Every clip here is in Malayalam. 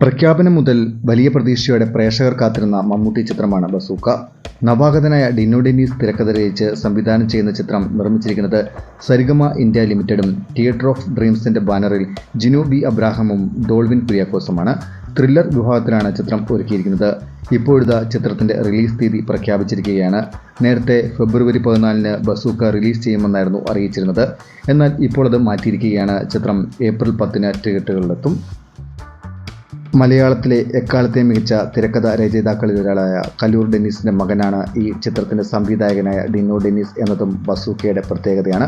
പ്രഖ്യാപനം മുതൽ വലിയ പ്രതീക്ഷയോടെ പ്രേക്ഷകർ കാത്തിരുന്ന മമ്മൂട്ടി ചിത്രമാണ് ബസൂക്ക. നവാഗതനായ ഡിനോ ഡെന്നീസ് തിരക്കഥ രചിച്ച് സംവിധാനം ചെയ്യുന്ന ചിത്രം നിർമ്മിച്ചിരിക്കുന്നത് സരിഗമ ഇന്ത്യ ലിമിറ്റഡും തിയേറ്റർ ഓഫ് ഡ്രീംസിന്റെ ബാനറിൽ ജിനു ബി അബ്രാഹമും ഡോൾവിൻ കുര്യാക്കോസുമാണ്. ത്രില്ലർ വിഭാഗത്തിലാണ് ചിത്രം ഒരുക്കിയിരിക്കുന്നത്. ഇപ്പോഴത്തെ ചിത്രത്തിന്റെ റിലീസ് തീയതി പ്രഖ്യാപിച്ചിരിക്കുകയാണ്. നേരത്തെ ഫെബ്രുവരി 14 ബസൂക്ക റിലീസ് ചെയ്യുമെന്നായിരുന്നു അറിയിച്ചിരുന്നത്. എന്നാൽ ഇപ്പോൾ അത് മാറ്റിയിരിക്കുകയാണ്. ചിത്രം ഏപ്രിൽ 10 തിയേറ്ററുകളിലെത്തും. മലയാളത്തിലെ എക്കാലത്തെ മികച്ച തിരക്കഥ രചയിതാക്കളിൽ ഒരാളായ കല്ലൂർ ഡെന്നീസിന്റെ മകനാണ് ഈ ചിത്രത്തിന്റെ സംവിധായകനായ ഡിനോ ഡെന്നീസ് എന്നതും ബസൂക്കയുടെ പ്രത്യേകതയാണ്.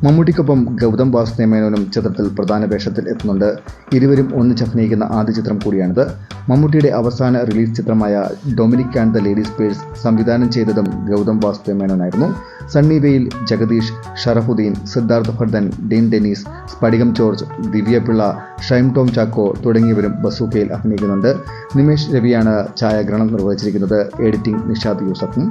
മമ്മൂട്ടിക്കൊപ്പം ഗൗതം വാസുദേവമേനോനും ചിത്രത്തിൽ പ്രധാന വേഷത്തിൽ എത്തുന്നുണ്ട്. ഇരുവരും ഒന്നിച്ചഭിനയിക്കുന്ന ആദ്യ ചിത്രം കൂടിയാണിത്. മമ്മൂട്ടിയുടെ അവസാന റിലീസ് ചിത്രമായ Dominic and the ladies purse സംവിധാനം ചെയ്തതും ഗൗതം വാസുദേവമേനോനായിരുന്നു. സണ്ണി വെയിൽ, ജഗദീഷ്, ഷറഫുദ്ദീൻ, സിദ്ധാർത്ഥ് ഭർദ്ധൻ, ഡീൻ ഡെന്നീസ്, സ്ഫടികം ജോർജ്, ദിവ്യപിള്ള, ഷൈം ടോം ചാക്കോ തുടങ്ങിയവരും ബസൂക്കയിൽ അഭിനയിക്കുന്നുണ്ട്. നിമേഷ് രവിയാണ് ഛായാഗ്രഹണം നിർവഹിച്ചിരിക്കുന്നത്. എഡിറ്റിംഗ് നിഷാദ് യൂസഫും.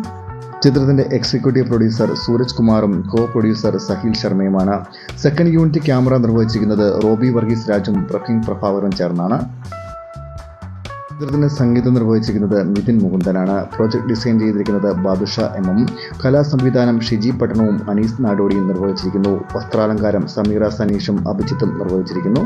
ചിത്രത്തിന്റെ എക്സിക്യൂട്ടീവ് പ്രൊഡ്യൂസർ സൂരജ് കുമാറും കോ പ്രൊഡ്യൂസർ സഹീൽ ശർമ്മയുമാണ്. സെക്കൻഡ് യൂണിറ്റ് ക്യാമറ നിർവഹിച്ചിരിക്കുന്നത് റോബി വർഗീസ് രാജും പ്രഫീൻ പ്രഭാകറും ചേർന്നാണ്. ചിത്രത്തിന് സംഗീതം നിർവഹിച്ചിരിക്കുന്നത് നിതിൻ മുകുന്ദനാണ്. പ്രോജക്ട് ഡിസൈൻ ചെയ്തിരിക്കുന്നത് ബാദുഷ എമ്മും. കലാസംവിധാനം ഷിജി പട്ടണവും അനീസ് നാടോടിയും നിർവഹിച്ചിരിക്കുന്നു. വസ്ത്രാലങ്കാരം സമീറ സനീഷും അഭിജിത്തും നിർവഹിച്ചിരിക്കുന്നു.